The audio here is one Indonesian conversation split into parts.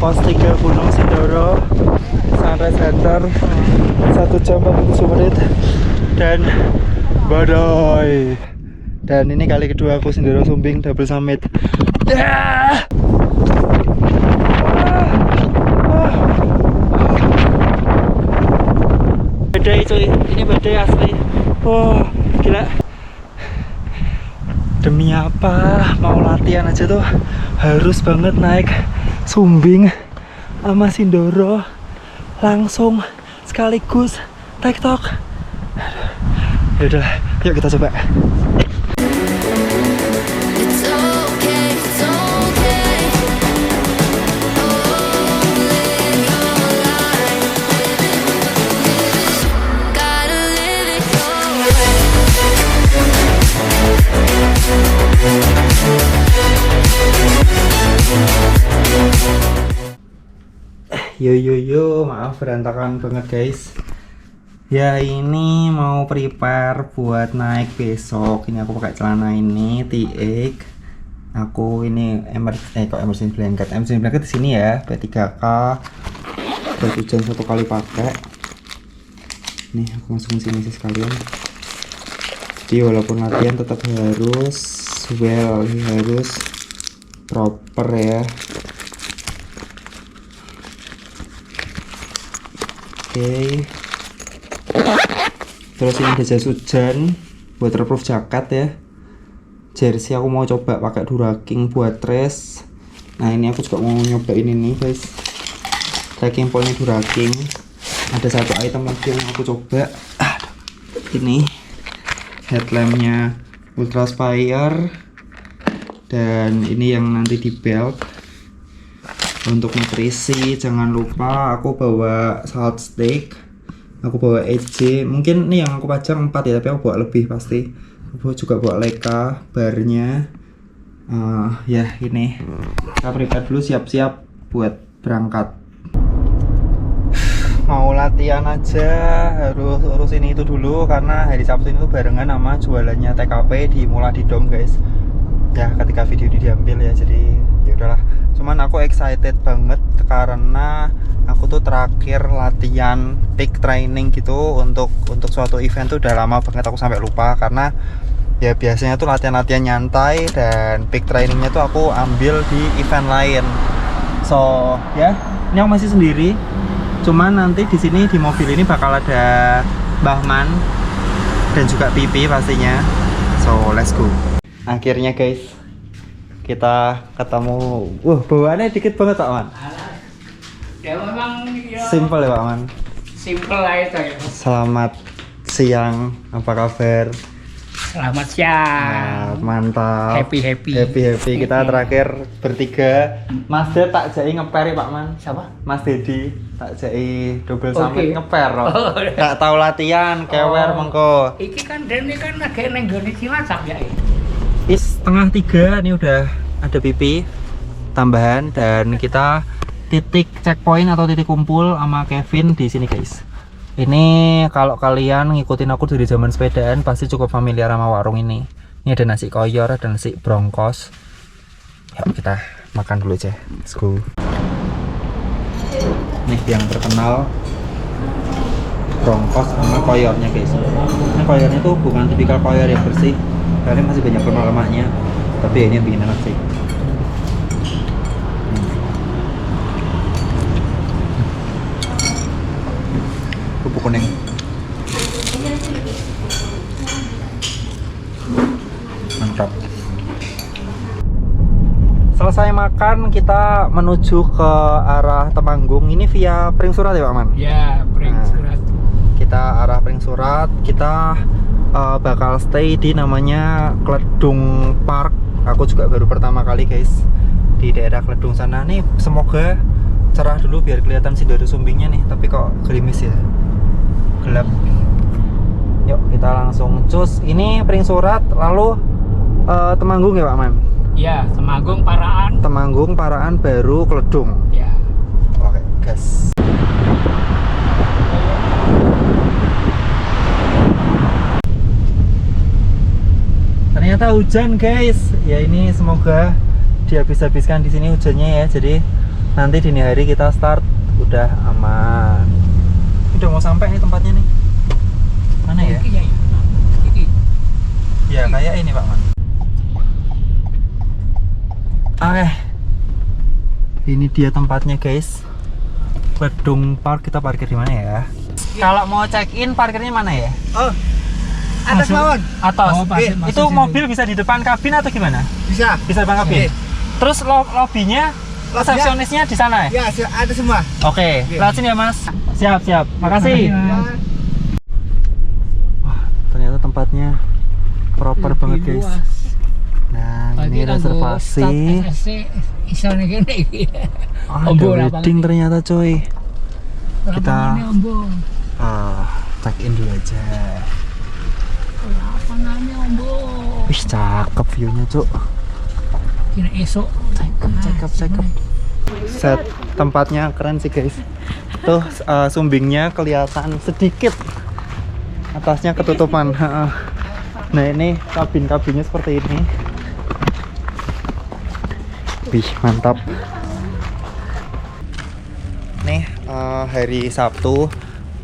pos 3 Gunung Sindoro, Sunrise Center, 1 jam 47 menit dan badai. Dan ini kali kedua aku Sindoro Sumbing double summit. Yeah! Badai cuy, ini badai asli. Wah, gila. Demi apa? Mau latihan aja tuh harus banget naik Sumbing sama Sindoro langsung sekaligus TikTok. Yaudah, yuk kita coba. Yo, maaf berantakan banget guys. Ya ini mau prepare buat naik besok. Ini aku pakai celana ini TX. Aku ini emergency blanket. Emergency blanket di sini ya, B3K. Buat hujan 1 kali pakai. Nih aku masukin sini sih sekalian. Jadi walaupun latihan tetap harus harus proper ya. Oke. Terus ini ada jas hujan, waterproof jaket ya. Jersey aku mau coba pakai Duraking buat race. Nah ini aku juga mau nyobain ini guys, trekking pole Duraking. Ada 1 item lagi yang aku coba. Ini headlampnya Ultraspire, dan ini yang nanti di belt. Untuk nutrisi jangan lupa aku bawa salt steak, aku bawa EJ, mungkin ini yang aku pajang 4 ya, tapi aku bawa lebih pasti. Aku juga bawa Leica barnya. Ya ini kita prepare dulu, siap-siap buat berangkat. Mau latihan aja harus urus ini itu dulu, karena hari Sabtu itu barengan sama jualannya TKP di Muladidom guys. Ya ketika video ini diambil ya, jadi ya udahlah. Cuman aku excited banget karena aku tuh terakhir latihan peak training gitu untuk suatu event tuh udah lama banget, aku sampai lupa. Karena ya biasanya tuh latihan-latihan nyantai, dan peak trainingnya tuh aku ambil di event lain. So ya ini aku masih sendiri. Cuman nanti di sini di mobil ini bakal ada Bahman dan juga Pipi pastinya. So let's go. Akhirnya guys kita ketemu. Bawaannya dikit banget Pak Man. Ya memang ya, simple ya Pak Man. simple aja ya. Selamat siang, apa kabar? Selamat siang. Mantap. Happy. Kita terakhir bertiga. Mas Ded tak jai ngeper ya Pak Man. Siapa? Mas Dedi tak jai double summit Oke. ngeper loh. Oh. Gak tahu latihan, kewer mengko. Iki kan Deni kan lagi neng goni Cilacap ya. Setengah 3 ini udah ada Pipi tambahan, dan kita titik checkpoint atau titik kumpul sama Kevin di sini guys. Ini kalau kalian ngikutin aku dari zaman sepedaan pasti cukup familiar sama warung ini. Ini ada nasi koyor dan nasi brongkos. Yuk kita makan dulu aja. Let's go. Nih yang terkenal brongkos sama koyornya guys. Ini koyornya tuh bukan tipikal koyor yang bersih, karena masih banyak lemak-lemaknya, tapi ini yang bikin enak sih. Kerupuk kuning. Mantap. Selesai makan kita menuju ke arah Temanggung. Ini via Pringsurat ya Pak Man? Ya, Pringsurat. Kita arah Pringsurat. Kita bakal stay di namanya Kledung Park. Aku juga baru pertama kali guys di daerah Kledung sana. Nih semoga cerah dulu biar kelihatan Sindoro Sumbingnya nih, tapi kok gerimis ya, gelap. Yuk kita langsung cus. Ini Pringsurat lalu Temanggung ya Pak Man? Ya, Temanggung Paraan. Temanggung Paraan baru Kledung. Ya. Oke gas. hujan guys. Ya ini semoga dihabis-habiskan di sini hujannya ya. Jadi nanti dini hari kita start udah aman. Udah mau sampai nih tempatnya nih. Mana ya? Iya, iya. Iki. Ya kayak ini Pak Man. Oke, ini dia tempatnya guys. Gedung Park, kita parkir di mana ya? Kalau mau check in parkirnya mana ya? Oh, atas mawon. Atas. Oh, masuk Itu situ. mobil bisa di depan kabin atau gimana? Bisa. Bisa di depan kabin. Terus lobbynya, resepsionisnya di sana ya? Ya, ada semua. Oke, lewat sini ya Mas. Siap, siap. Makasih. Wah, ternyata tempatnya proper banget guys. Nah, ini reservasi. Iso nih kene iki. Ada Ombo wedding ternyata coy. Kita ombo. check in dulu aja. Lapangannya ombo. Wih, cakep view-nya cuk. Kira esok. Cakep. Set tempatnya keren sih guys. Tuh sumbingnya kelihatan sedikit. Atasnya ketutupan. Nah, ini kabinnya seperti ini. Wih, mantap. Nih hari Sabtu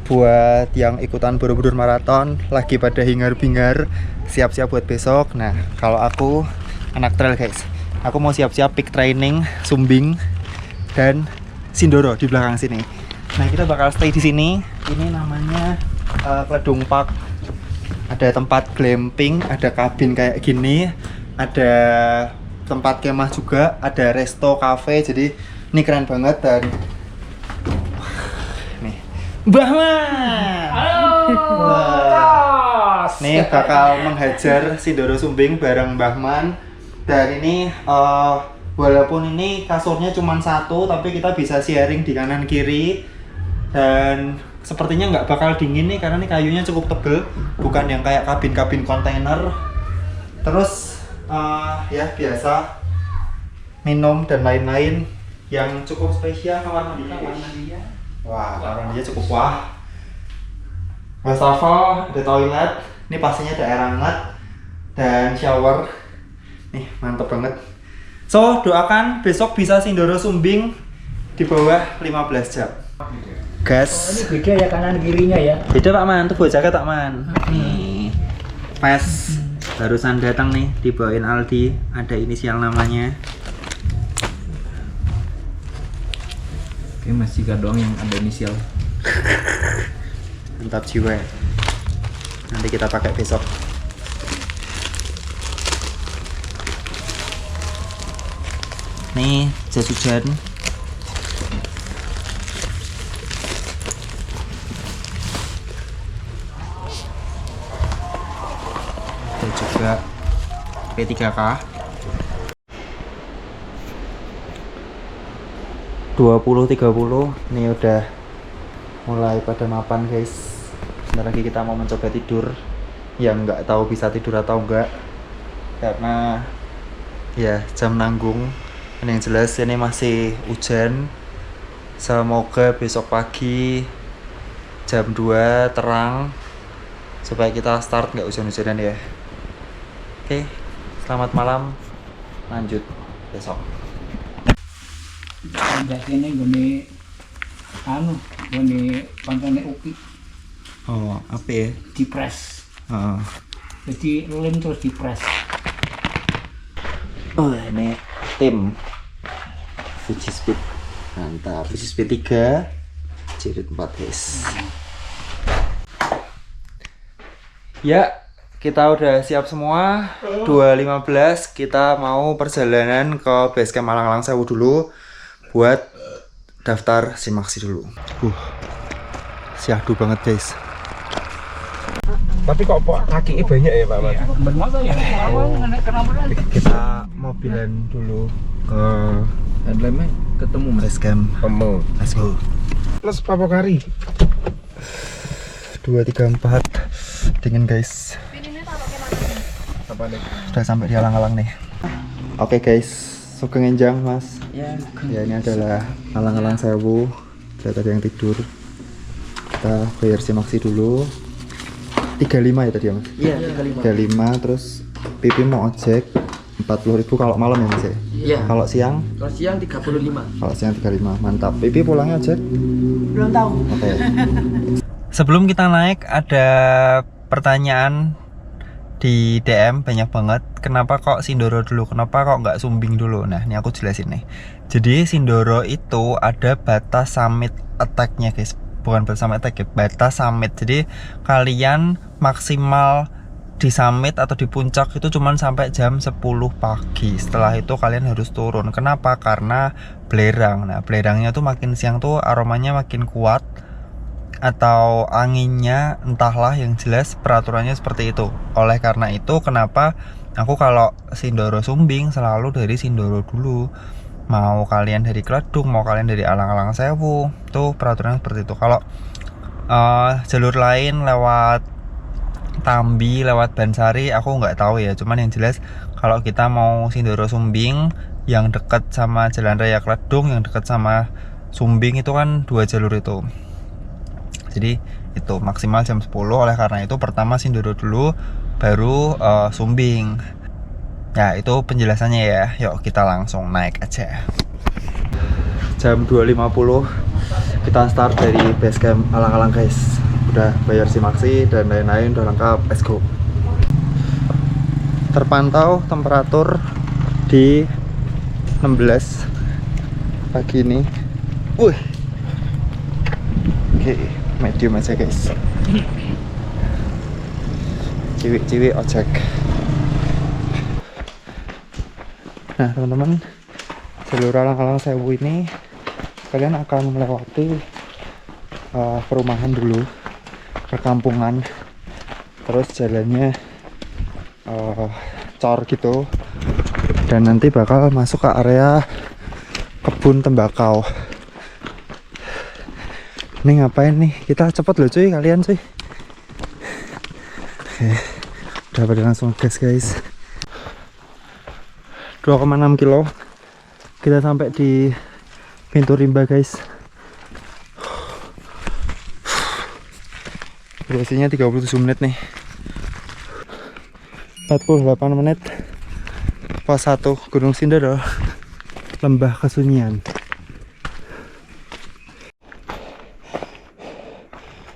buat yang ikutan Borobudur Marathon lagi pada hingar-bingar siap-siap buat besok. Nah, kalau aku anak trail guys, aku mau siap-siap peak training Sumbing dan Sindoro di belakang sini. Nah, kita bakal stay di sini. Ini namanya Gedung Park. Ada tempat glamping, ada kabin kayak gini, ada tempat kemah juga, ada resto, cafe. Jadi ini keren banget. Dan nih Mbah Man. Wah. Nih bakal menghajar Sindoro Sumbing bareng Mbah Man. Dan ini walaupun ini kasurnya cuma satu, tapi kita bisa sharing di kanan kiri. Dan sepertinya nggak bakal dingin nih karena nih kayunya cukup tebel, bukan yang kayak kabin kontainer. Terus ya biasa minum dan lain-lain yang cukup spesial. Kamar mandinya, wah, kamar mandinya cukup wah. Wastafel, ada toilet, ini pastinya ada air hangat dan shower. Nih mantep banget. So doakan besok bisa Sindoro Sumbing di bawah 15 jam. Gas. Ini beda ya kanan kirinya ya. Beda Pak Man, tuh buat jaket Pak Man. Nih, pas barusan datang nih dibawain Aldi, ada inisial namanya. Oke, masih gak doang yang ada inisial. Mantap jiwa. Nanti kita pakai besok. Nih jas hujan. Ada juga P3K 20-30. Ini udah mulai pada mapan guys. Sebentar lagi kita mau mencoba tidur. Yang nggak tahu bisa tidur atau enggak karena ya jam nanggung. Dan yang jelas ini masih hujan. Semoga besok pagi jam 2 terang supaya kita start nggak hujan-hujanan ya. Oke, selamat malam. Lanjut besok. Biasanya gini kontennya Uki Oh, apa ya? dipres. Oh. Jadi lem terus dipres. Oh, ini tim Fuji Speed. Mantap. Fuji Speed 3 jilid 4 guys. Ya, kita udah siap semua. 2.15 kita mau perjalanan ke basecamp Malang-Lang Sewu dulu buat daftar Simaksi dulu. Syahdu banget guys. Tapi kok kakinya banyak ya Pak Man? Bermata ya. Kenapa? Kita mobilan dulu ke Headlamp-nya ketemu Mas. basecamp. Kamu. Let's go. Plus papokari. 2, 3, 4. Dingin guys. Apa nih? Sudah sampai di alang-alang nih. Oke guys, Sugeng Enjang Mas. Ya, Ya, ini adalah alang-alang Sewu. Saya tadi yang tidur. Kita bayar Simaksi dulu. 35 ya tadi ya Mas? iya 35. 35 terus Pipi mau ojek 40.000 kalau malam ya Mas ya? Iya. Kalau siang? Kalau siang 35. Kalau siang 35, mantap. Pipi pulangnya Jack? Belum tahu. Oke. Sebelum kita naik ada pertanyaan di DM banyak banget. Kenapa kok Sindoro dulu? Kenapa kok nggak Sumbing dulu? Nah ini aku jelasin nih. Jadi Sindoro itu ada batas summit attack-nya guys. Bukan batas summit attack ya, batas summit. Jadi kalian maksimal di summit atau di puncak itu cuman sampai jam 10 pagi. Setelah itu kalian harus turun. Kenapa? Karena belerang. Nah belerangnya tuh makin siang tuh aromanya makin kuat, atau anginnya entahlah, yang jelas peraturannya seperti itu. Oleh karena itu kenapa aku kalau Sindoro Sumbing selalu dari Sindoro dulu. Mau kalian dari Kledung, mau kalian dari Alang-Alang Sewu, tuh peraturannya seperti itu. Kalau jalur lain lewat Tambi, lewat Bansari aku nggak tahu ya. Cuman yang jelas kalau kita mau Sindoro Sumbing yang dekat sama Jalan Raya Kledung, yang dekat sama Sumbing itu kan 2 jalur itu. Jadi itu maksimal jam 10. Oleh karena itu pertama Sindoro dulu, baru Sumbing. Ya itu penjelasannya ya. Yuk kita langsung naik aja. Jam 2.50 kita start dari base camp Alang-Alang guys. Udah bayar simaksi dan lain-lain udah lengkap. Let's go. Terpantau temperatur di 16 pagi ini. Oke, medium aja guys. Ciwi-ciwi ojek. Nah teman-teman, jalur Alang-Alang Sewu ini kalian akan melewati perumahan dulu, perkampungan, terus jalannya cor gitu, dan nanti bakal masuk ke area kebun tembakau. Ini ngapain nih? Kita cepet loh cuy, kalian cuy. Oke, udah pada langsung gas guys. 2,6 kilo kita sampai di pintu rimba guys. Durasinya 37 menit nih. 48 menit pos 1 Gunung Sindoro, Lembah Kesunyian.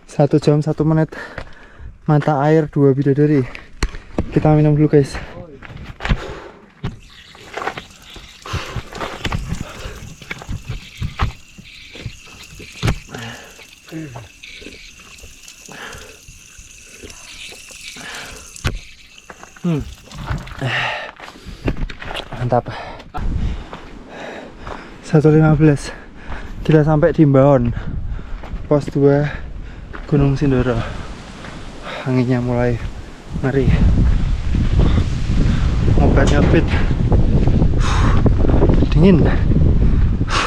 1 jam 1 menit. Mata air 2 bidadari. Kita minum dulu guys. Mantap. 1.15 kita sampai di Mbaon, pos 2 Gunung Sindoro. Anginnya mulai ngeri, ngobat-ngabit, dingin.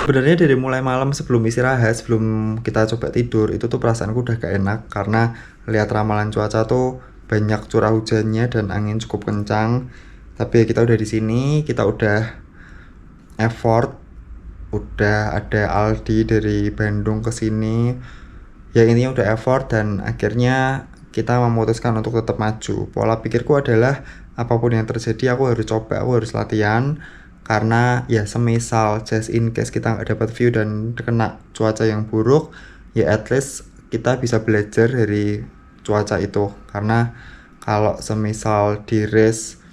Sebenarnya dari mulai malam sebelum istirahat, sebelum kita coba tidur, itu tuh perasaanku udah gak enak karena lihat ramalan cuaca tuh banyak curah hujannya dan angin cukup kencang. Tapi kita udah di sini, kita udah effort, udah ada Aldi dari Bandung ke sini. Ya intinya udah effort dan akhirnya kita memutuskan untuk tetap maju. Pola pikirku adalah apapun yang terjadi aku harus coba, aku harus latihan. Karena ya semisal just in case kita nggak dapat view dan kena cuaca yang buruk, ya at least kita bisa belajar dari cuaca itu. Karena kalau semisal di race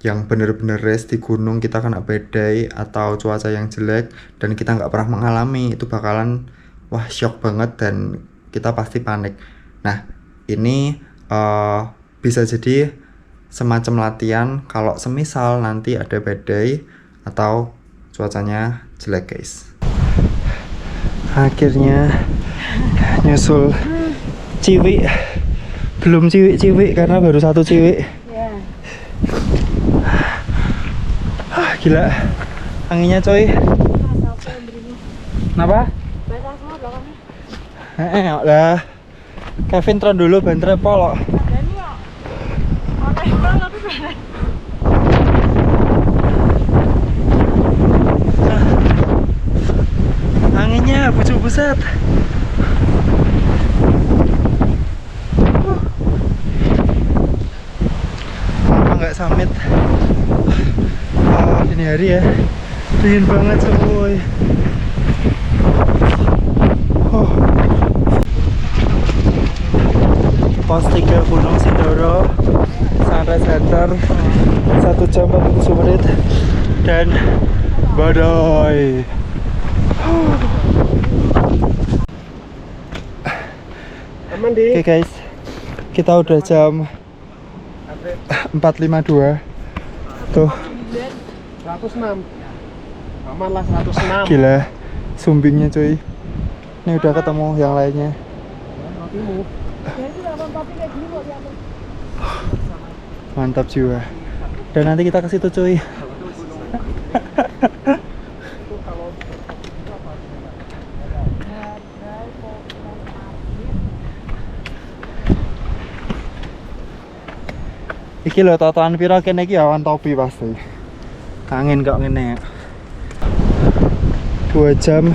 yang bener-bener race di gunung kita kena badai atau cuaca yang jelek dan kita nggak pernah mengalami, itu bakalan wah shock banget dan kita pasti panik. Nah ini bisa jadi semacam latihan kalau semisal nanti ada badai atau cuacanya jelek guys. Akhirnya nyusul Ciwi. Belum ciwi-ciwi karena baru 1 ciwi. Gila anginnya coy. Kenapa? Basah semua belakangnya. Lah Kevin tron dulu bantre polo. Ini ya aneh banget tapi bener. Anginnya buset. Apa nggak summit? Dini hari ya, dingin banget coy. Pos 3 Gunung Sindoro, Sunrise Center, 1 jam 47 menit dan badai. Oke guys, kita udah jam 4.52. Tuh 106. Aman lah 106. gila sumbingnya cuy. Ini udah ketemu yang lainnya. Mantap jiwa. Dan nanti kita ke situ cuy. Iki lho totoan piro kene iki awan topi pasti. Angin kok ngene. 2 jam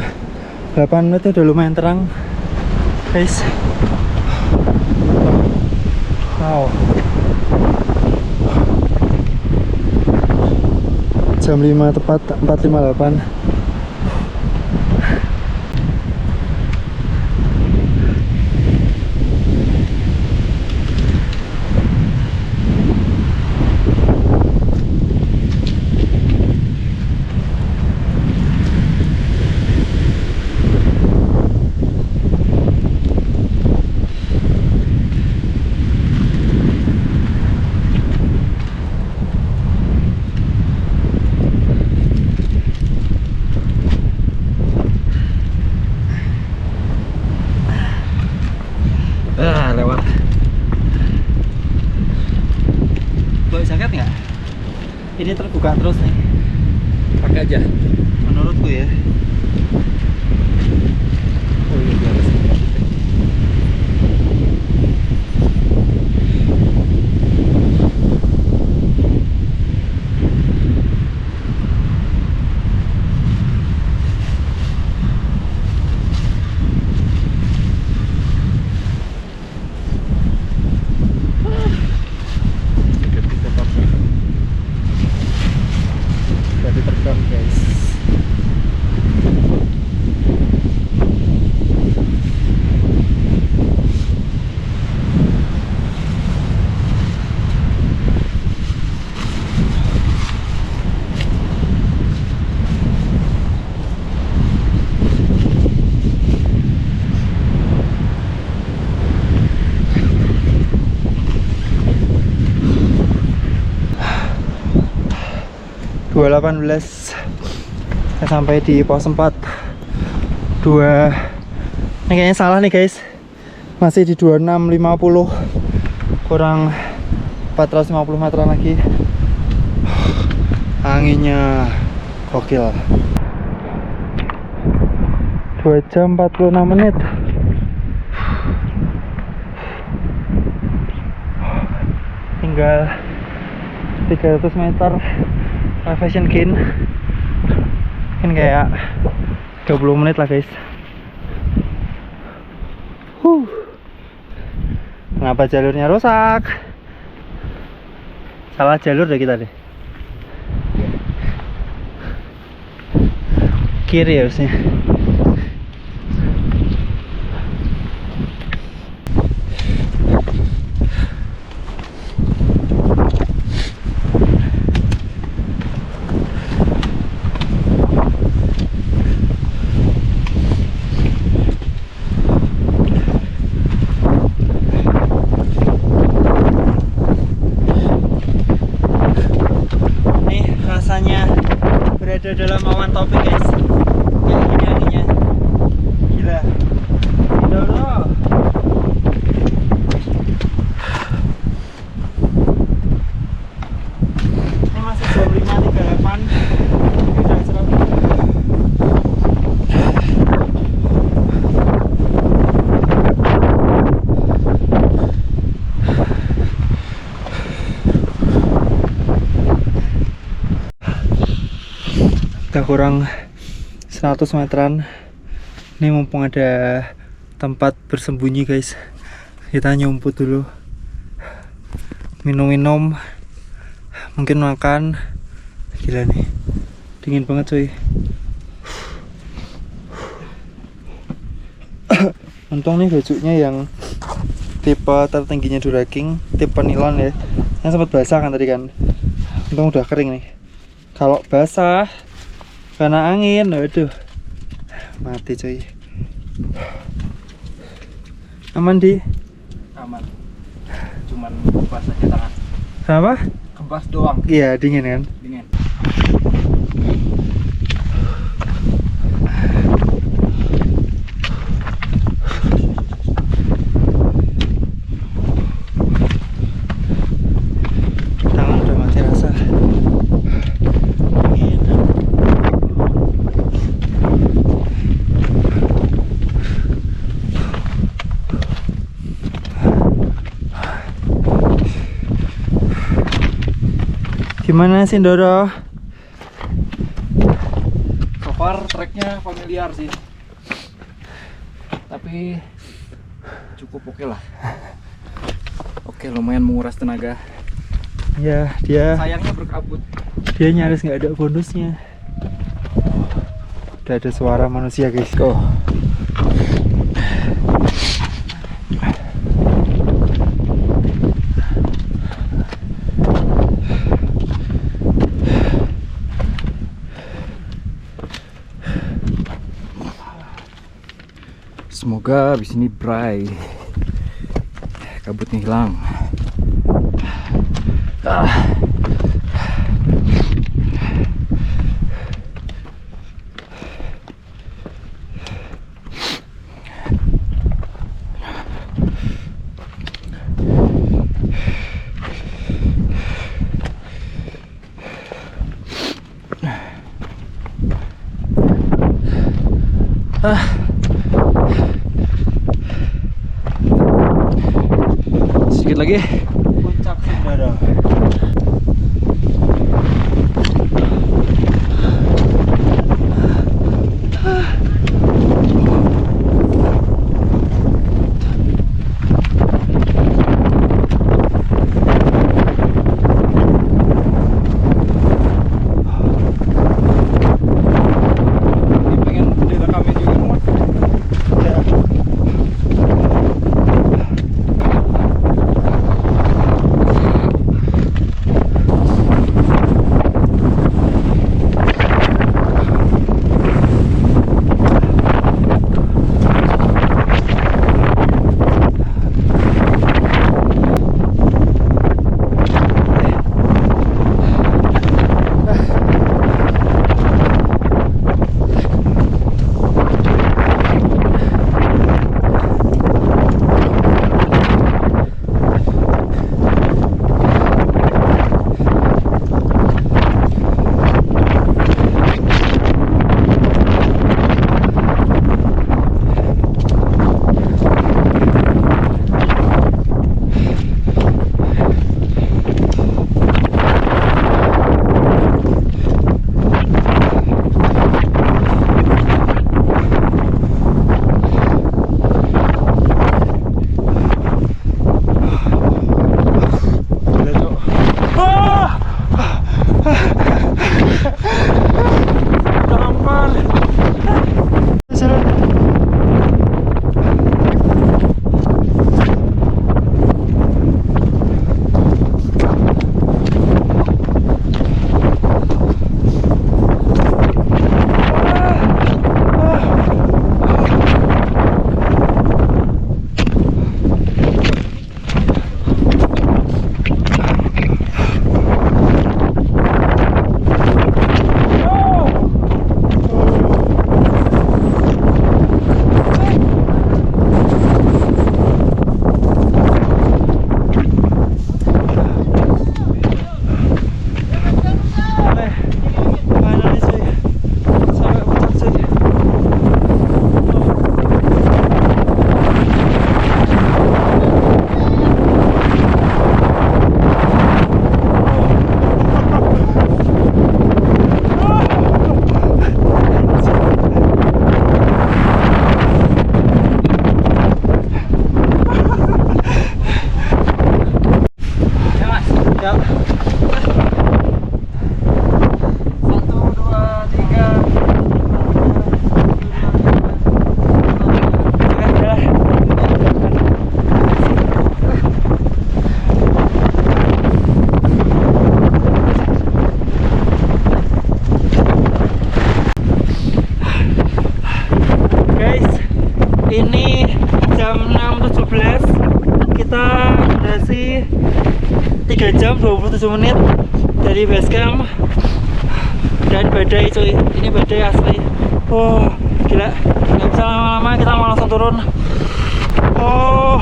8 menit udah lumayan terang. Guys. Wow. Jam 5 tepat 4.58. Lewat. Bawa jaket nggak? Ini terbuka terus nih. Pakai aja. Menurutku ya. Oh iya, biar Jadi terbang guys. Dua 18 saya sampai di pos 4 2. Ini kayaknya salah nih guys, masih di 2650, kurang 450 meteran lagi. Anginnya gokil. 2 jam 46 menit. Tinggal 300 meter elevation gain. Mungkin kayak 20 menit lah guys. Kenapa jalurnya rusak? Salah jalur deh kita deh. Kiri harusnya. Berada dalam awan topi guys, kayak gini anginnya, gila. Sindoro. Ini masih jam 5.38. Udah serap. Udah kurang 100 meteran. Ini mumpung ada tempat bersembunyi guys, kita nyumput dulu, minum-minum, mungkin makan, Gila nih, dingin banget cuy. Untung nih bajunya yang tipe tertingginya Duraking, tipe nilon ya. Yang sempat basah kan tadi kan. Untung udah kering nih. Kalau basah karena angin, aduh, mati cuy. Aman di? Aman. Cuman kebas aja tangan. Kenapa? Kebas doang. Iya, dingin kan? Dingin. Tangan udah mati rasa. Dingin. Gimana sih Doro? So far treknya familiar sih. Tapi cukup oke lah. Oke, lumayan menguras tenaga. Ya, dia Sayangnya berkabut. nyaris nggak ada bonusnya. Udah ada suara manusia guys. Oh. Semoga abis ini bright, kabutnya hilang. Sedikit lagi. Puncak Sindoro. Pengen direkamin juga muat. jam 27 menit dari base camp dan badai cuy, ini badai asli. Oh gila, nggak bisa lama-lama, kita mau langsung turun. Oh,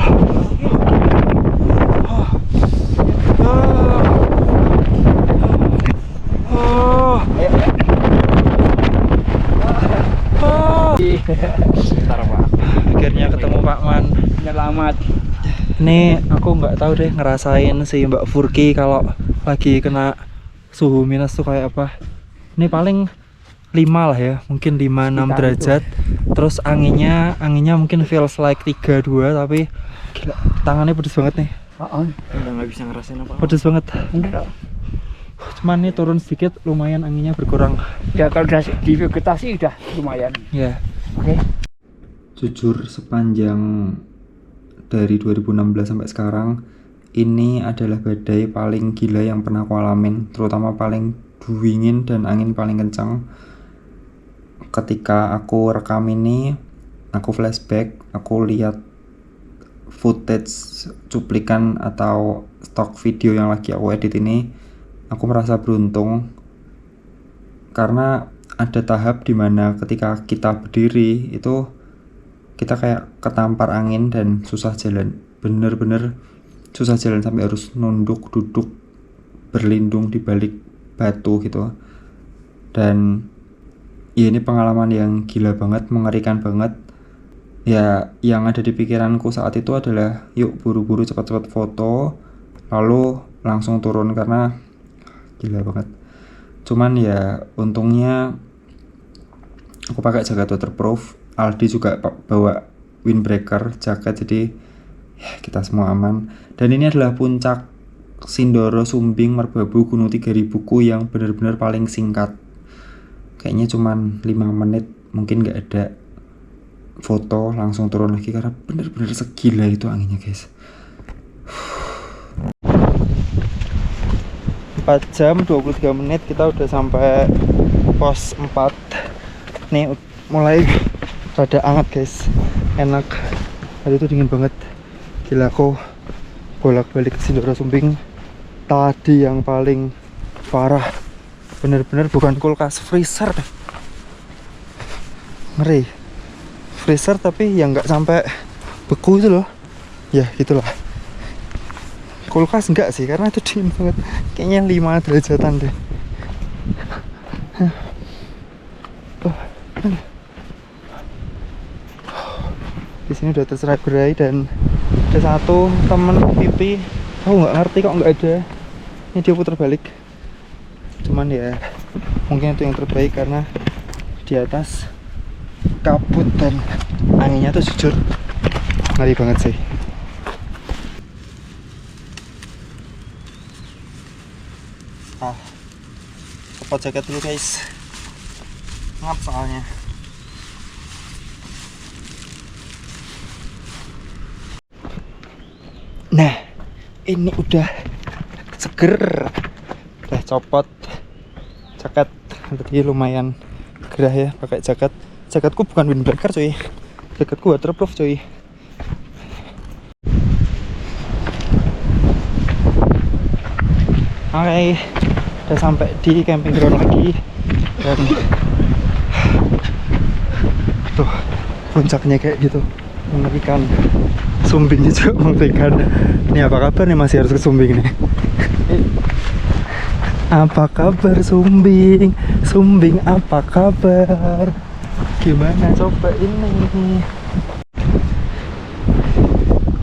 Bentar Pak. akhirnya ketemu Pak Man. Selamat. Ini aku nggak tahu deh ngerasain si Mbak Furki kalau lagi kena suhu minus tuh kayak apa. Ini paling 5 lah ya, mungkin 5-6 derajat. Terus anginnya mungkin feels like 32, tapi gila, tangannya pedes banget nih. Udah nggak bisa ngerasain apa. Pedes banget. Cuman nih turun sedikit, lumayan anginnya berkurang. Ya kalau udah di vegetasi udah lumayan. Ya. Oke. Jujur sepanjang dari 2016 sampai sekarang, ini adalah badai paling gila yang pernah aku alamin, terutama paling dingin dan angin paling kencang. Ketika aku rekam ini, aku flashback, aku lihat footage cuplikan atau stok video yang lagi aku edit ini, aku merasa beruntung karena ada tahap dimana ketika kita berdiri itu kita kayak ketampar angin dan susah jalan, bener-bener susah jalan sampai harus nunduk, duduk, berlindung di balik batu gitu. Dan ya ini pengalaman yang gila banget, mengerikan banget. Ya yang ada di pikiranku saat itu adalah yuk buru-buru cepat-cepat foto lalu langsung turun karena gila banget. Cuman ya untungnya aku pakai jaket waterproof, Aldi juga bawa windbreaker jaket, jadi ya kita semua aman. Dan ini adalah puncak Sindoro Sumbing Merbabu Gunung 3000 ku yang benar-benar paling singkat. Kayaknya cuman 5 menit, mungkin nggak ada foto, langsung turun lagi karena benar-benar segila itu anginnya guys. 4 jam 23 menit kita udah sampai pos 4. Nih mulai rada anget guys, enak. Tadi itu dingin banget, gila. Aku bolak-balik ke Sindoro Sumbing tadi yang paling parah, bener-bener bukan kulkas, freezer deh. Ngeri, freezer tapi yang nggak sampai beku itu loh, ya gitulah. Kulkas enggak sih, karena itu dingin banget, kayaknya 5 derajatan deh. Di sini udah terserai berai dan ada satu temen pipi, aku nggak ngerti kok nggak ada. Ini dia putar balik, cuman ya mungkin itu yang terbaik karena di atas kabut dan anginnya tuh jujur ngeri banget sih. Copot jaket dulu guys, ngap soalnya. Nah ini udah seger, udah copot jaket. Tadi lumayan gerah ya pakai jaket. Jaketku bukan windbreaker cuy, jaketku waterproof cuy. Oke, udah sampai di camping ground lagi dan tuh puncaknya kayak gitu, mengerikan. Sumbingnya juga mengerikan. Ini apa kabar nih, masih harus ke Sumbing nih. Apa kabar Sumbing? Sumbing apa kabar? Gimana coba ini?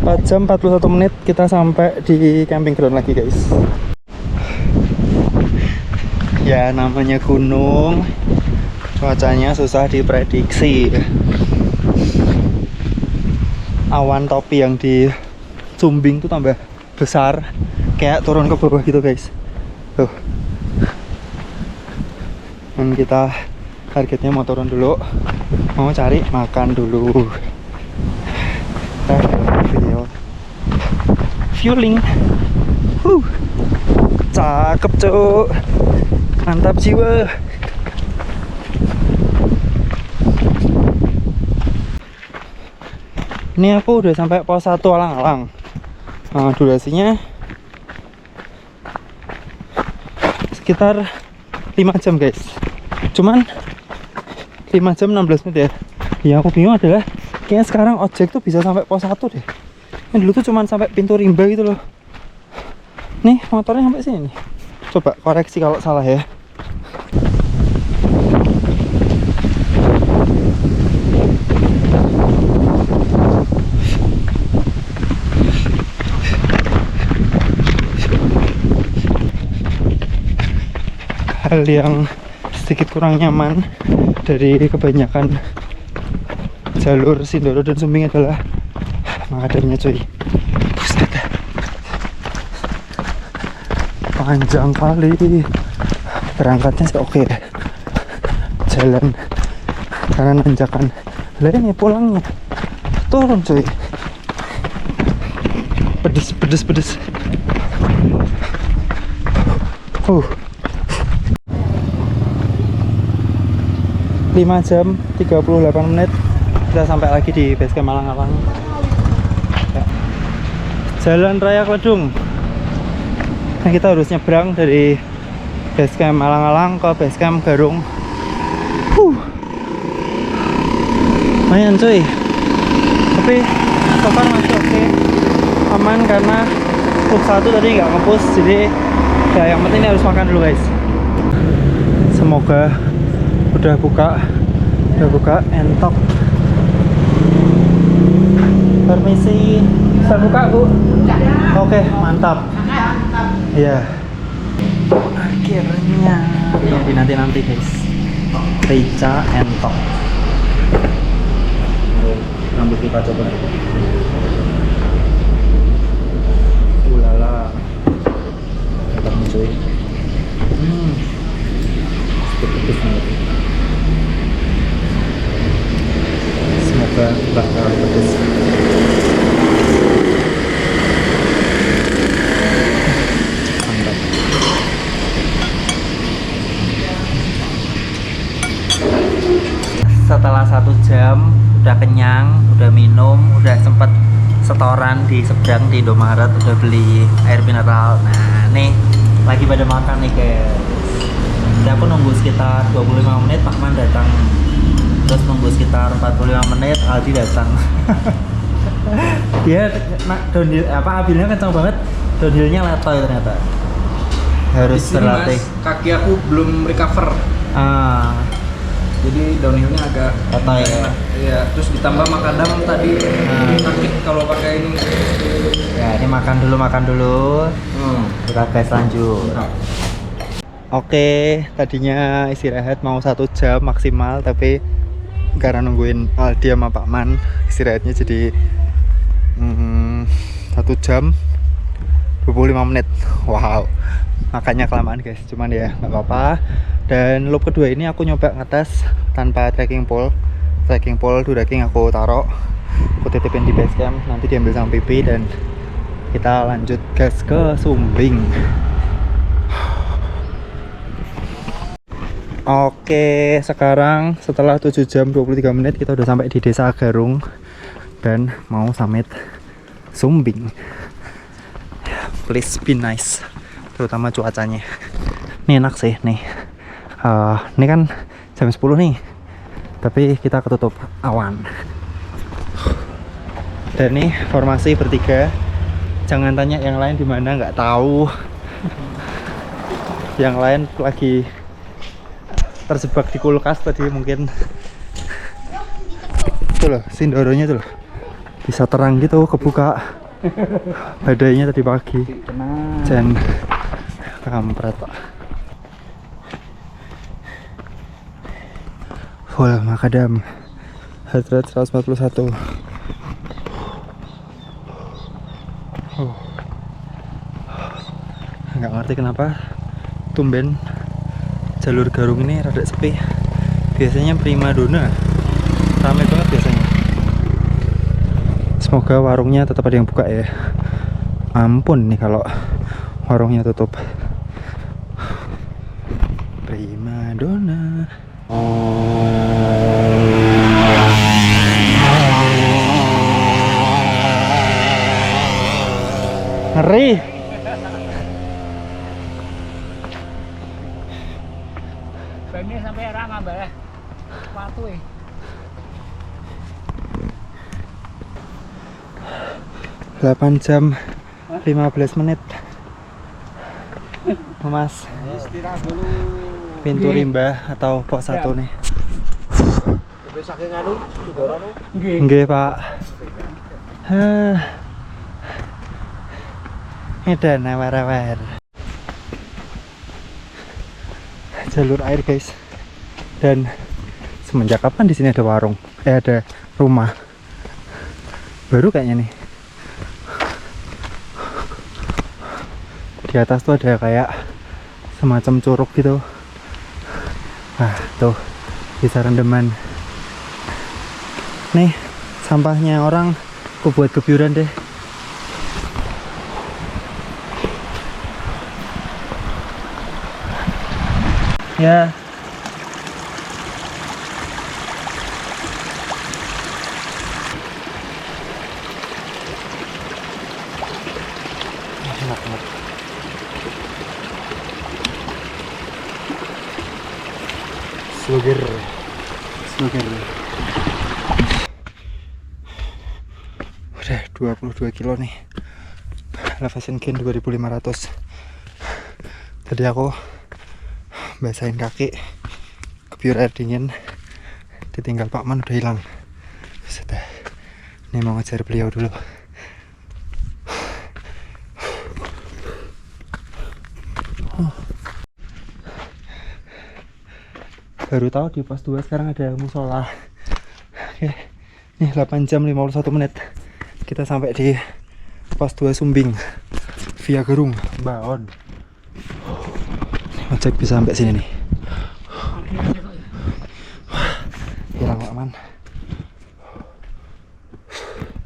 4 jam 41 menit kita sampai di camping ground lagi guys. Ya namanya gunung, cuacanya susah diprediksi. Awan topi yang di Sumbing tuh tambah besar, kayak turun ke bawah gitu guys. Tuh. Dan kita targetnya mau turun dulu, mau cari makan dulu. Kita video fueling. Cakep cuk, mantap jiwa. Ini aku udah sampai pos 1 alang-alang. Nah, durasinya sekitar 5 jam guys. Cuman 5 jam 16 menit ya. Yang aku bingung adalah kayaknya sekarang ojek tuh bisa sampai pos 1 deh. Yang dulu tuh cuman sampai pintu rimba gitu loh. Nih motornya sampai sini nih. Coba koreksi kalau salah ya. Hal yang sedikit kurang nyaman dari kebanyakan jalur Sindoro dan Sumbing adalah makadamnya cuy. Buset, panjang kali. Berangkatnya sih oke ya. Jalan karena nanjakan. Lah ini pulangnya turun cuy. Pedes. 5 jam 38 menit kita sampai lagi di basecamp Malang-Alang ya. Jalan Raya Kledung. Nah, kita harus nyebrang dari basecamp Malang-Alang ke basecamp Garung. Lumayan cuy, tapi so far masih oke, aman karena truk 1 tadi nggak nge-push, jadi ya yang penting harus makan dulu guys. Semoga udah buka entok. Permisi, bisa buka bu? Oke, mantap. Iya. Akhirnya ya, nanti guys. Rica entok. Rambut kita coba. Ulala. Mantap nih cuy. Sedikit nih. Semoga bakal pedes. Mantap. Setelah 1 jam udah kenyang, udah minum, udah sempet setoran di seberang di Indomaret, udah beli air mineral. Nah nih lagi pada makan nih guys. Jadi aku nunggu sekitar 25 menit Pak Man datang. Terus nunggu sekitar 45 menit Aldi datang. Dia downhill abilnya kencang banget, downhillnya letoy ternyata. Harus berlatih. Kaki aku belum recover. Jadi downhillnya agak letoy ya. Iya, terus ditambah makadam tadi sakit kalau pakai ini. Ya, ini makan dulu. Kita guys lanjut. Oke, tadinya istirahat mau 1 jam maksimal, tapi karena nungguin Aldi sama Pak Man, istirahatnya jadi 1 jam 25 menit. Wow, makanya kelamaan guys, cuman ya nggak apa-apa. Dan loop kedua ini aku nyoba ngetes tanpa trekking pole. Trekking pole Duraking aku taruh, aku titipin di basecamp, nanti diambil sama Pipi dan kita lanjut gas ke Sumbing. Oke, sekarang setelah 7 jam 23 menit kita udah sampai di Desa Garung dan mau summit Sumbing. Please be nice, terutama cuacanya. Ini enak sih nih. Ini kan jam 10 nih, tapi kita ketutup awan. Dan nih formasi bertiga. Jangan tanya yang lain di mana, nggak tahu. Yang lain lagi terjebak di kulkas tadi mungkin. Itu loh, Sindoronya tuh loh. Bisa terang gitu, kebuka. Badainya tadi pagi. Dan kampret. Full makadam. Heart rate 141. Nggak ngerti kenapa tumben jalur Garung ini rada sepi. Biasanya prima dona, ramai banget biasanya. Semoga warungnya tetap ada yang buka ya. Ampun nih kalau warungnya tutup. Prima dona. Ngeri. Ini sampai ra ngambah sepatu e. 8 jam 15 menit. Mas, Istirahat dulu. pintu rimba atau pos 1 nih. Saking anu, Sudoro. Nggih, Pak. Edan awar-awar. Jalur air, guys. Dan semenjak kapan di sini ada warung? Ada rumah. Baru kayaknya nih. Di atas tuh ada kayak semacam curug gitu. Nah, tuh bisa rendeman. Nih, sampahnya orang aku buat kebiuran deh. Ya. Enak banget. Sloger. Udah 22 kilo nih. Elevation gain 2500. Tadi aku basahin kaki, kebiur air dingin, ditinggal Pak Man udah hilang. Sudah. Ini mau ngejar beliau dulu. Baru tahu di pos 2 sekarang ada musola. Oke. Nih 8 jam 51 menit. Kita sampai di pos 2 Sumbing via Gerung, Baon. Ngecek bisa sampai sini nih. Hilang Pak Man.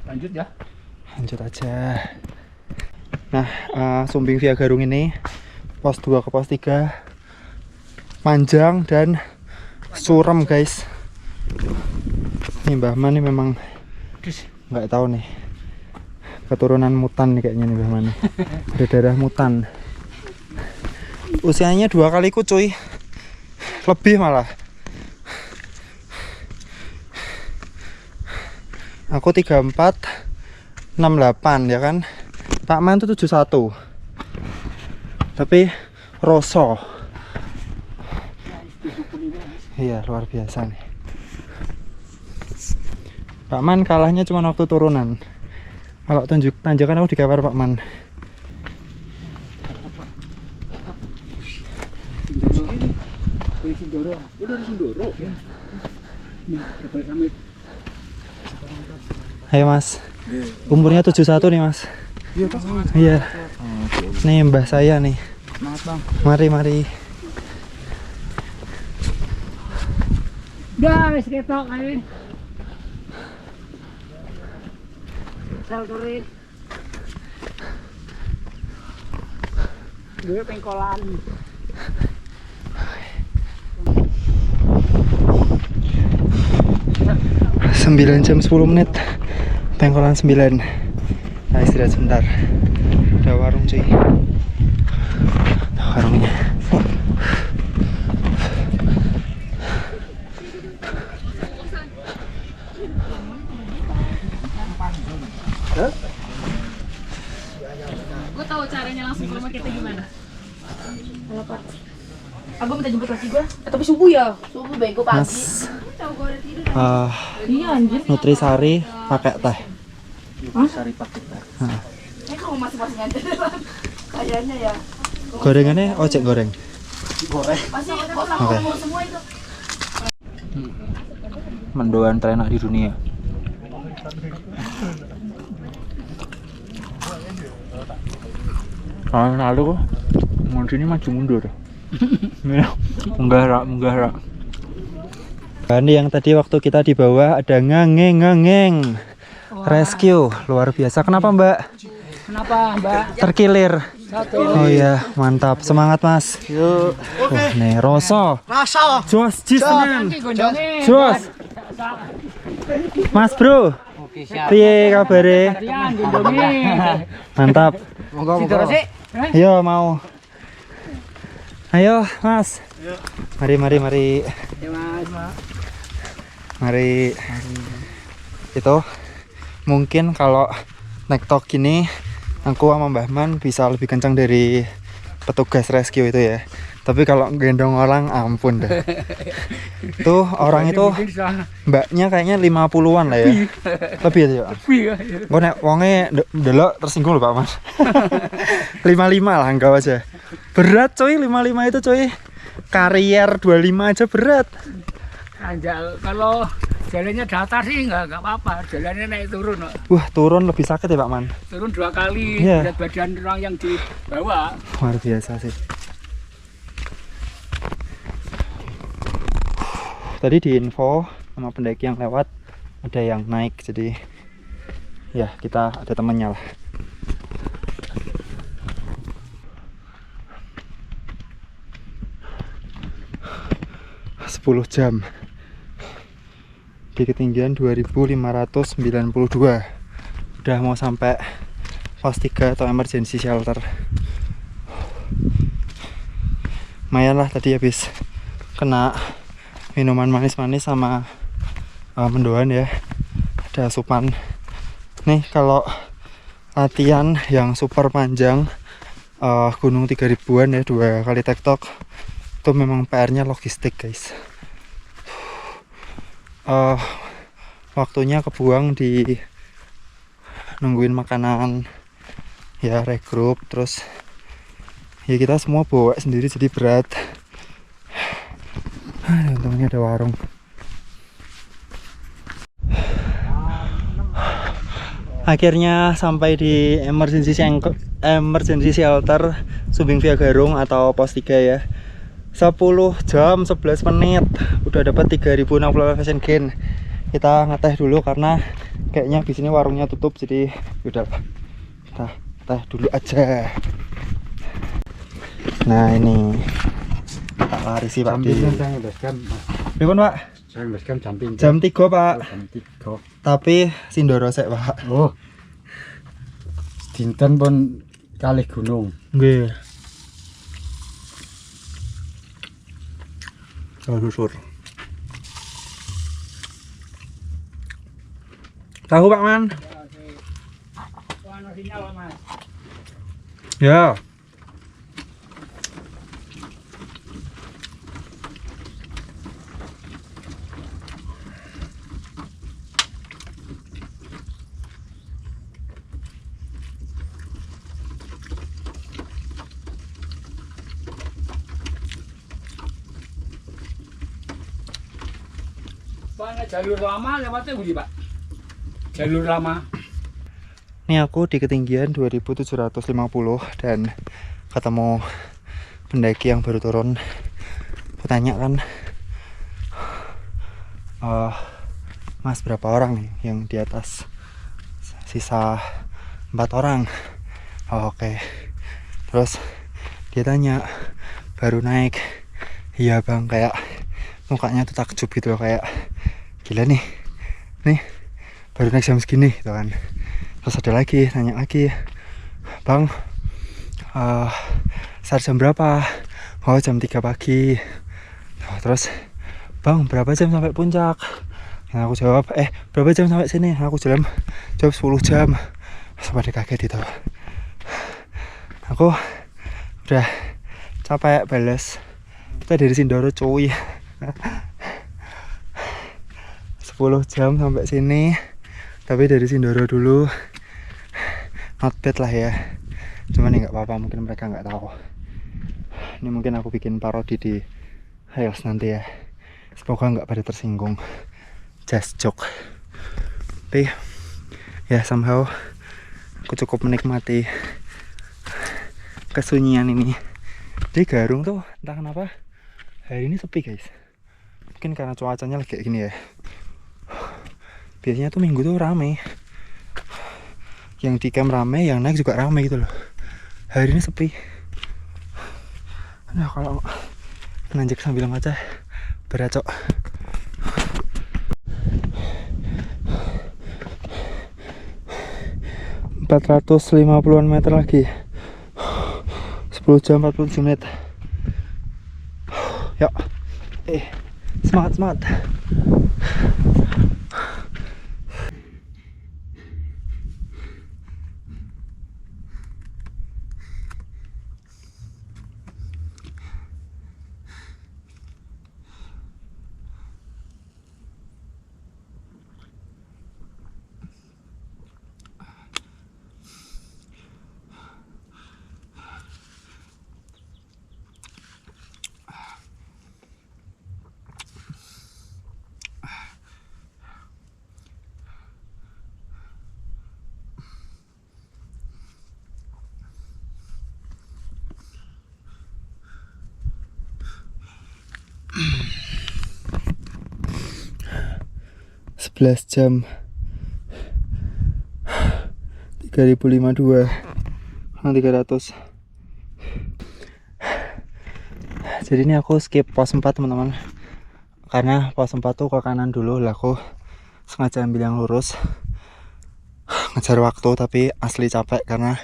Lanjut ya. Lanjut aja. Nah, Sumbing via Garung ini pos 2 ke pos 3 panjang dan suram, guys. Ini Mbah Man nih memang nggak tahu nih, keturunan mutan nih kayaknya nih Mbah Man. Ada darah mutan. Usianya 2 kaliku cuy, lebih malah. Aku 34, 68 ya kan. Pak Man tuh 71. Tapi Roso. Iya, luar biasa nih. Pak Man kalahnya cuma waktu turunan. Kalau tunjuk tanjakan aku dikawar Pak Man. Ayo Mas. Umurnya 71 nih Mas. Iya. Nih mbah saya nih. Mari. Dah wis ketok ae. Sel turin. Dua pengkolan. Sembilan jam 10 menit. Pengkolan 9. Nah, istirahat sebentar. Ada warung cuy. Ada warungnya. Gue tahu caranya langsung ke rumah kita gimana. Apa? Aku minta jemput lagi gue. Tapi subuh ya. Subuh bego pagi. Mas, Tahu gue udah tidur. iya anjir. Nutrisari pakai teh. Nutrisari pakai teh. Kamu masing-masing aja. Kayaknya ya. Gorengannya ojek goreng. Pasti kok sama Oke. ngomong semua itu. Mendoan terenak di dunia. Tahun lalu mau sini maju mundur. Munggah rak. Ini yang tadi waktu kita di bawah ada ngangeng. Rescue luar biasa. Kenapa Mbak? Kenapa, Mbak? Terkilir. Satu. Oh iya, mantap. Semangat Mas. Yuk. Nih Roso. Rasa. Jos Jisnen. Gonjonge. Jos. Mas Bro. Piye kabare? Kalian gonjonge. Mantap. Monggo. Terus sih. Yo mau. Ayo Mas. Mari. Ya Mas. Mari. Itu mungkin kalau nektok gini aku sama Mbah Man bisa lebih kencang dari petugas rescue itu ya. Tapi kalau gendong orang ampun dah. Tuh orang itu mbaknya kayaknya 50-an lah ya. Lebih ya. Lebih ya. Gue nek wonge delok tersinggung loh Pak Mas. 55 lah anggap aja. Berat coy 55 itu coy. Karier 25 aja berat. Anjal, kalau jalannya datar sih nggak apa-apa. Jalannya naik turun. Wah turun lebih sakit ya Pak Man. Turun 2 kali. Iya. Berat badan orang yang dibawa. Luar biasa sih. Tadi di info sama pendaki yang lewat ada yang naik, jadi ya kita ada temannya lah. Sepuluh jam di ketinggian 2592. Udah mau sampai pos 3 atau emergency shelter. Lumayan lah tadi habis kena minuman manis-manis sama mendoan ya. Ada asupan. Nih kalau latihan yang super panjang gunung 3000-an ya 2 kali tektok itu memang PR-nya logistik guys. Waktunya kebuang di nungguin makanan ya, regroup, terus ya kita semua bawa sendiri jadi berat. Untungnya ada warung. Akhirnya sampai di emergency shelter Sumbing Via Garung atau pos 3 ya. 10 jam 11 menit udah dapat 3060 elevation gain. Kita ngeteh dulu karena kayaknya di sini warungnya tutup, jadi udah kita teh dulu aja. Nah ini tak lari sih Pak. Berapa Pak? Jam 3 Pak. Tapi Sindoro sek Pak. Oh. Dinten pun kalih gunung. Nggih. Susur. Tahu Pak Man? Ya. Pak, jalur lama lewatnya budi Pak. Jalur lama. Ini aku di ketinggian 2750 dan ketemu pendaki yang baru turun. Aku tanya kan, Mas berapa orang nih yang di atas? Sisa 4 orang. Oh, oke. Terus dia tanya, baru naik? Iya bang, kayak mukanya tuh takjub gitu loh, kayak gila nih baru naik jam segini gitu kan. Terus ada lagi nanya lagi, bang start jam berapa? Oh jam 3 pagi. Terus bang berapa jam sampai puncak? Nah aku jawab berapa jam sampai sini? Aku jawab 10 jam. Sampai dia kaget gitu. Aku udah capek bales. Kita dari Sindoro cuy. 10 jam sampai sini, tapi dari Sindoro dulu. Not bad lah ya, cuman ya nggak apa-apa, mungkin mereka nggak tahu. Ini mungkin aku bikin parodi di Reels nanti ya, semoga nggak pada tersinggung. Just joke. Tapi ya somehow aku cukup menikmati kesunyian ini. Di Garung tuh entah kenapa hari ini sepi guys, mungkin karena cuacanya lagi kayak gini ya. Biasanya tuh minggu tuh rame, yang di camp rame, yang naik juga rame gitu loh. Hari ini sepi. Nah kalau nanjak sambil ngoceh berat cok. ...450-an meter lagi, 10 jam 47 menit. Yuk. Semangat, semangat. Sebelas jam 3052 300. Jadi ini aku skip pos 4 teman-teman, karena pos 4 tuh ke kanan dulu lah. Aku sengaja ambil yang lurus ngejar waktu, tapi asli capek karena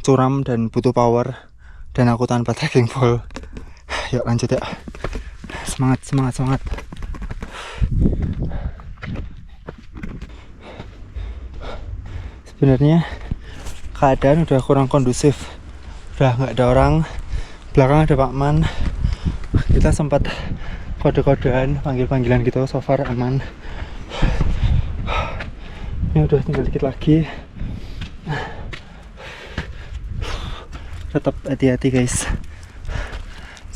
curam dan butuh power, dan aku tanpa trekking pole. Yuk lanjut ya. Semangat, semangat, semangat. Sebenarnya keadaan udah kurang kondusif, udah nggak ada orang, belakang ada Pak Man. Kita sempat kode-kodean, panggil-panggilan gitu, so far aman. Ini udah tinggal dikit lagi. Tetap hati-hati guys,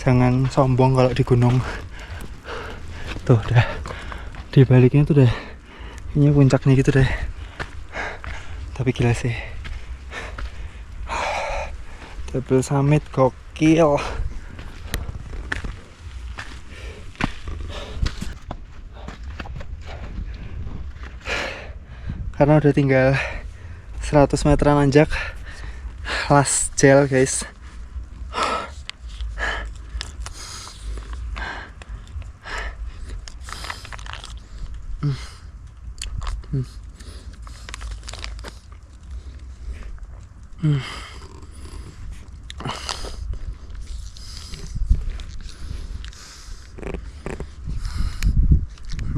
jangan sombong kalau di gunung. Tuh udah di baliknya tuh udah, ini puncaknya gitu deh. Tapi gila sih, double summit gokil. Karena udah tinggal 100 meteran nanjak, last gel guys.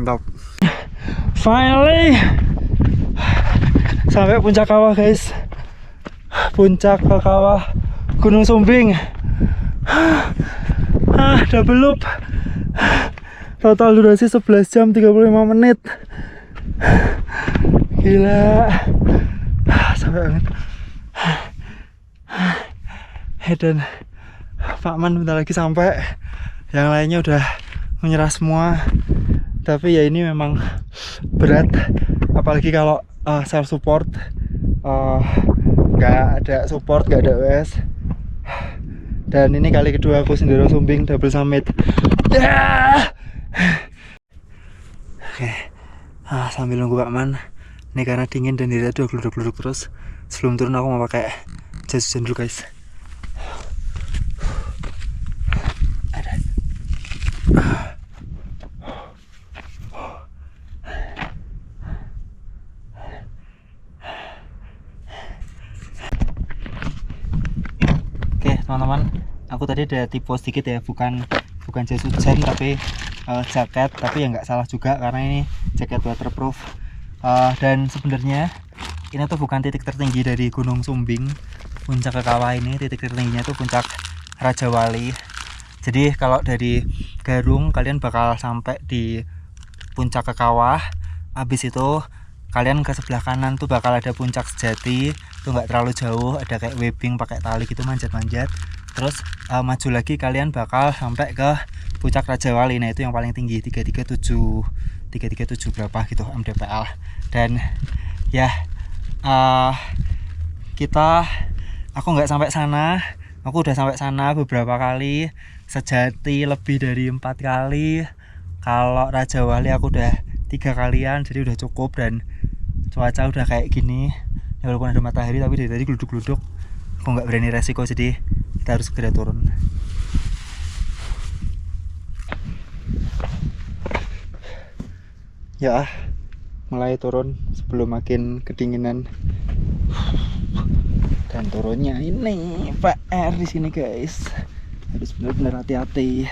Mantap. Finally sampai puncak kawah guys. Puncak ke kawah Gunung Sumbing. Double loop. Total durasi 11 jam 35 menit. Gila. Sampai banget. Dan Pak Man bentar lagi sampai. Yang lainnya udah menyerah semua. Tapi ya ini memang berat, apalagi kalau self support, nggak ada support, nggak ada OS. Dan ini kali kedua aku sendiri Sumbing double summit. Oke, sambil nunggu Pak Man. Ini karena dingin dan dia udah geluduk-geluduk terus. Sebelum turun aku mau pakai jas hujan dulu guys. Teman-teman, aku tadi ada tipe sedikit ya, bukan jas hujan tapi jaket, tapi ya nggak salah juga karena ini jaket waterproof. Dan sebenarnya ini tuh bukan titik tertinggi dari Gunung Sumbing, puncak ke kawah ini. Titik tertingginya tuh puncak Raja Wali. Jadi kalau dari Garung kalian bakal sampai di puncak ke kawah, habis itu kalian ke sebelah kanan tuh bakal ada puncak sejati. Tuh nggak terlalu jauh, ada kayak webbing pakai tali gitu, manjat-manjat. Terus maju lagi kalian bakal sampai ke puncak Raja Wali. Nah itu yang paling tinggi, 337 berapa gitu mdpl. Dan ya aku nggak sampai sana, aku udah sampai sana beberapa kali. Sejati lebih dari 4 kali. Kalau Raja Wali aku udah 3 kalian, jadi udah cukup. Dan cuaca udah kayak gini ya, walaupun ada matahari tapi dari tadi geluduk-geluduk. Aku nggak berani resiko, jadi kita harus segera turun. Ya, mulai turun sebelum makin kedinginan. Dan turunnya ini PR di sini guys. Harus benar-benar hati-hati.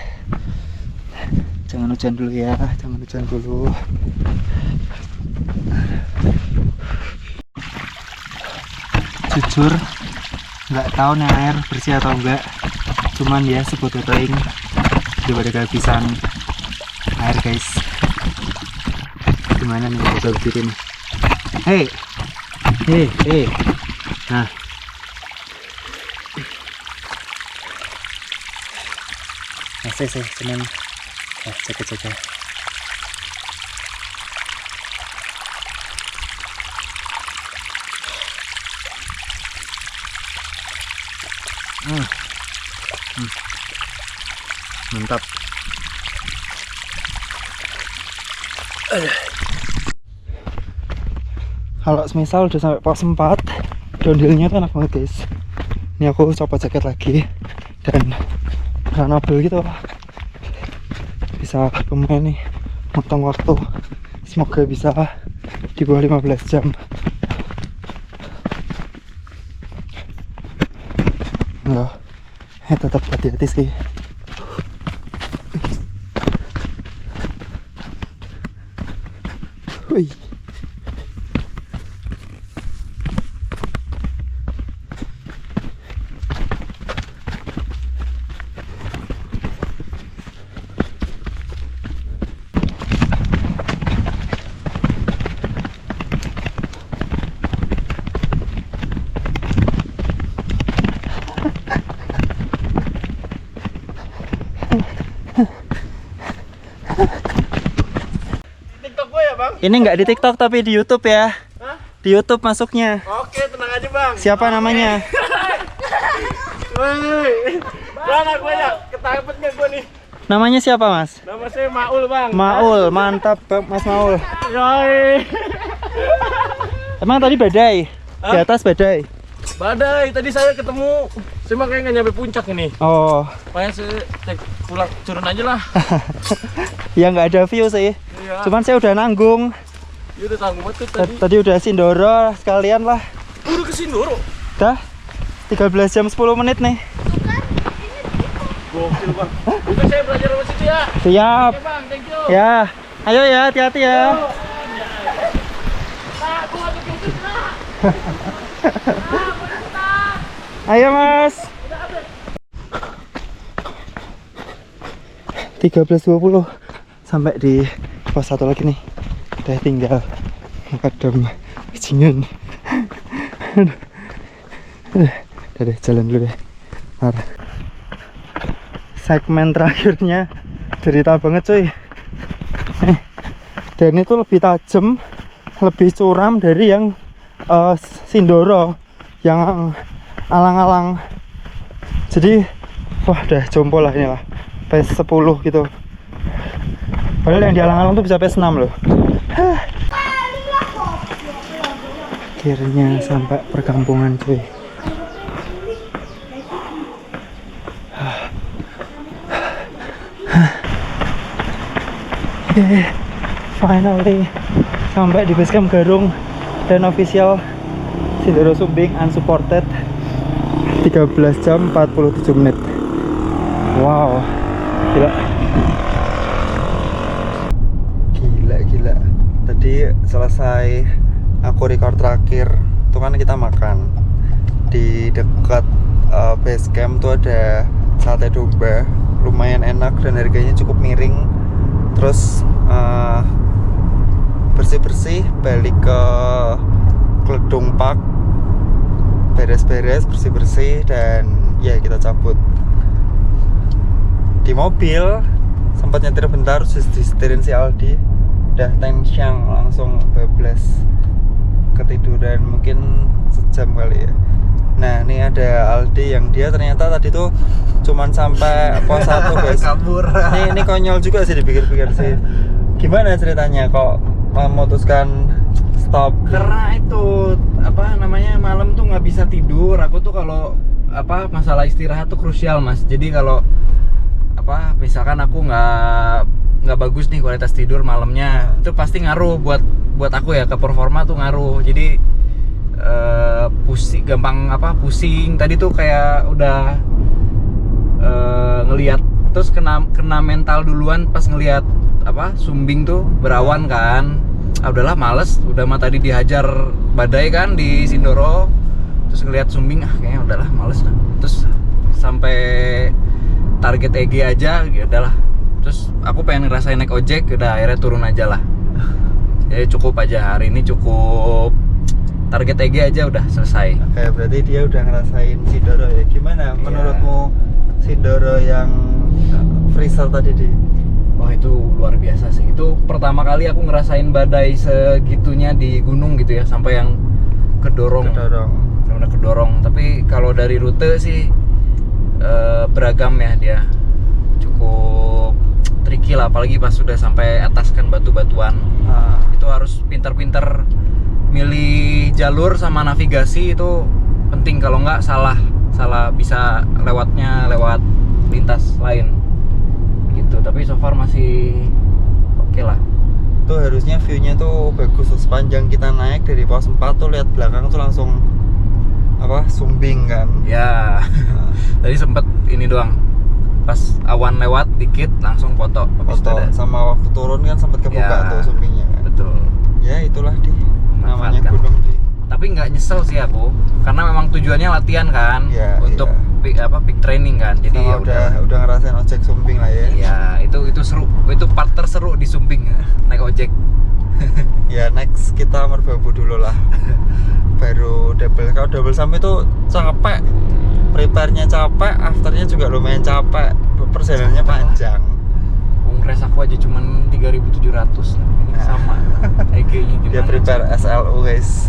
Jangan hujan dulu ya, jangan hujan dulu. Jujur nggak tahu nih air bersih atau enggak, cuman ya sebotol kering daripada kehabisan air guys. Gimana nih botol biru nih? Hei, nah masih sih, cuman jaga-jaga. Mantap. Kalau semisal udah sampai pos 4, downhillnya tuh enak banget guys. Ini aku coba jaket lagi dan runnable gitu, bisa lumayan nih motong waktu. Semoga bisa di bawah 15 jam. Loh, tetap hati-hati sih. Wih. Ini nggak di TikTok tapi di YouTube ya. Hah? Di YouTube masuknya. Oke, tenang aja bang. Siapa namanya? Woi, bang aku aja ketangkep nggak gue nih? Namanya siapa mas? Nama saya Maul bang. Maul, mantap mas Maul. Yoi. Emang tadi badai? Di atas badai? Badai, tadi saya ketemu. Saya makanya nggak nyampe puncak ini. Oh. Makanya saya pulang turun aja lah. Ya nggak ada view sih. Iya. Cuman saya udah nanggung. Ya udah tanggung banget tadi. Tadi udah Sindoro sekalian lah. Udah ke Sindoro. Dah 13 jam 10 menit nih. Gokil bang. Oke, saya belajar sama situ ya. Siap. Oke bang, thank you. Ya. Ayo ya, hati-hati ya. Aku nggak begitu lah. Ayo mas. 13.20 sampai di pos 1 lagi nih. Udah tinggal kadang bajingan. Udah deh, jalan dulu deh. Parah. Segmen terakhirnya derita banget cuy. Dan itu lebih tajam, lebih curam dari yang Sindoro, yang alang-alang. Jadi wah udah jompo lah inilah PS10 gitu. Padahal yang di alang-alang tuh bisa PS6 loh. Akhirnya sampai perkampungan cuy. Finally sampai di basecamp Garung dan official Sindoro Sumbing unsupported 13 jam 47 menit. Wow, gila. Gila. Tadi selesai aku record terakhir itu kan kita makan di dekat basecamp tuh ada sate domba, lumayan enak dan harganya cukup miring. Terus bersih-bersih balik ke Kledung Park, beres-beres bersih-bersih dan ya kita cabut. Di mobil sempat nyetir bentar terus disetirin si Aldi, udah tensyang langsung bablas ketiduran mungkin sejam kali ya. Nah ini ada Aldi yang dia ternyata tadi tuh cuman sampai pos 1 guys. Kabur. Ini konyol juga sih dipikir-pikir sih. Gimana ceritanya kok memutuskan stop? Karena itu apa namanya, malam tuh nggak bisa tidur. Aku tuh kalau apa masalah istirahat tuh krusial mas. Jadi kalau apa misalkan aku nggak bagus nih kualitas tidur malamnya, itu pasti ngaruh buat aku ya, ke performa tuh ngaruh. Jadi pusing, gampang pusing. Tadi tuh kayak udah ngelihat, terus kena mental duluan pas ngelihat apa Sumbing tuh berawan kan. Udahlah males, udah mah tadi dihajar badai kan di Sindoro, terus ngelihat Sumbing kayaknya udahlah males lah. Terus sampai target EG aja ya udahlah, terus aku pengen ngerasain naik ojek, udah akhirnya turun aja lah. Ya cukup aja, hari ini cukup target EG aja udah selesai. Oke, berarti dia udah ngerasain Sindoro ya. Gimana menurutmu Sindoro yang freezer tadi di? Wah itu luar biasa sih. Itu pertama kali aku ngerasain badai segitunya di gunung gitu ya, sampai yang kedorong. Benar-benar kedorong. Tapi kalau dari rute sih beragam ya dia. Cukup tricky lah, apalagi pas sudah sampai atas kan batu-batuan. Itu harus pinter-pinter milih jalur sama navigasi, itu penting. Kalau nggak salah bisa lewatnya lewat lintas lain gitu. Tapi so far masih oke lah. Tuh harusnya view-nya tuh bagus tuh. Sepanjang kita naik dari pos 4 tuh lihat belakang tuh langsung apa Sumbing kan ya. Tadi sempet ini doang, pas awan lewat dikit langsung foto. Sama waktu turun kan sempet kebuka tuh Sumbingnya kan. Betul Ya itulah di namanya Manfaatkan. gunung di. Tapi nggak nyesel sih aku, karena memang tujuannya latihan kan, untuk peak training kan. Jadi sama ya udah ngerasain ojek Sumbing lah ya. Iya, itu seru. Itu part terseru di Sumbing naik ojek. Ya next kita merbabu dulu lah. Baru double. Kalau double sampai tuh capek, prepare-nya capek, afternya juga lumayan capek, perjalanannya panjang. Kongres aku aja cuman 3.700. Ini sama EG-nya gimana? Dia prepare SLU guys.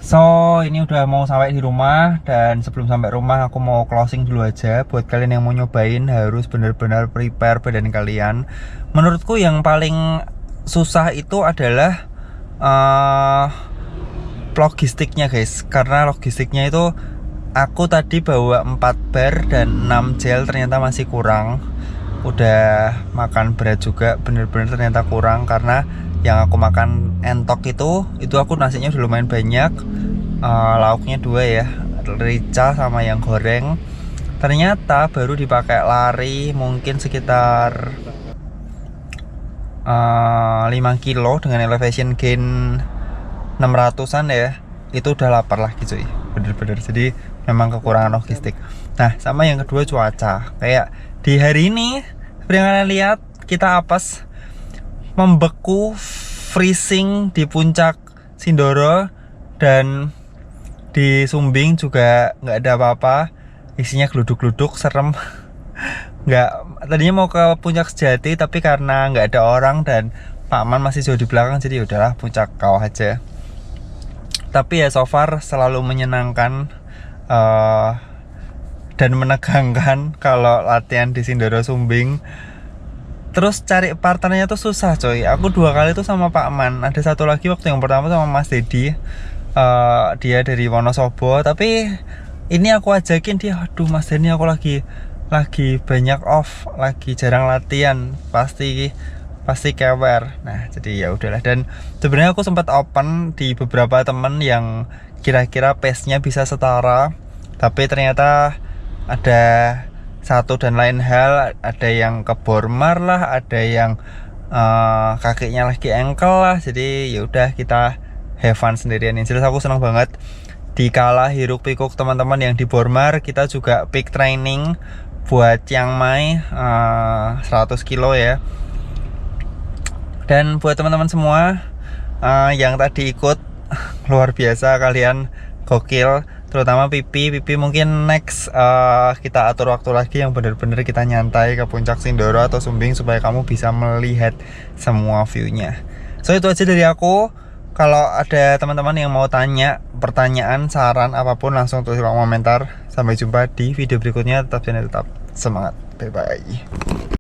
So ini udah mau sampai di rumah, dan sebelum sampai rumah aku mau closing dulu aja. Buat kalian yang mau nyobain harus benar-benar prepare badan kalian. Menurutku yang paling susah itu adalah logistiknya guys, karena logistiknya itu aku tadi bawa 4 bar dan 6 gel ternyata masih kurang. Udah makan berat juga, bener-bener ternyata kurang, karena yang aku makan entok itu aku nasinya udah lumayan banyak, lauknya 2 ya, rica sama yang goreng. Ternyata baru dipakai lari mungkin sekitar 5 kilo dengan elevation gain 600an ya, itu udah lapar lagi cuy, bener-bener. Jadi memang kekurangan logistik. Nah sama yang kedua cuaca, kayak di hari ini seperti yang kalian lihat kita apes, membeku, freezing di puncak Sindoro, dan di Sumbing juga nggak ada apa-apa, isinya geluduk-geluduk, serem. Nggak, tadinya mau ke puncak Sejati tapi karena nggak ada orang dan Pak Man masih jauh di belakang, jadi udahlah puncak kawah aja. Tapi ya so far selalu menyenangkan dan menegangkan kalau latihan di Sindoro Sumbing. Terus cari partnernya tuh susah coy. Aku 2 kali tuh sama Pak Man. Ada satu lagi waktu yang pertama sama Mas Dedi, dia dari Wonosobo. Tapi ini aku ajakin dia, aduh Mas Dedi aku lagi banyak off, lagi jarang latihan, pasti kewer. Nah jadi ya udahlah. Dan sebenarnya aku sempat open di beberapa temen yang kira-kira pace-nya bisa setara, tapi ternyata ada satu dan lain hal, ada yang ke Bormar lah, ada yang kakinya lagi ankle lah. Jadi ya udah kita have fun sendirian. Yang jelas aku senang banget di kala hiruk pikuk teman-teman yang di Bormar. Kita juga peak training buat Chiang Mai 100 kilo ya. Dan buat teman-teman semua yang tadi ikut, luar biasa kalian, gokil. Terutama Pipi mungkin next kita atur waktu lagi yang benar-benar kita nyantai ke puncak Sindoro atau Sumbing supaya kamu bisa melihat semua view-nya. So itu aja dari aku. Kalau ada teman-teman yang mau tanya, pertanyaan, saran apapun langsung tulis di kolom komentar. Sampai jumpa di video berikutnya. Tetap semangat. Bye bye.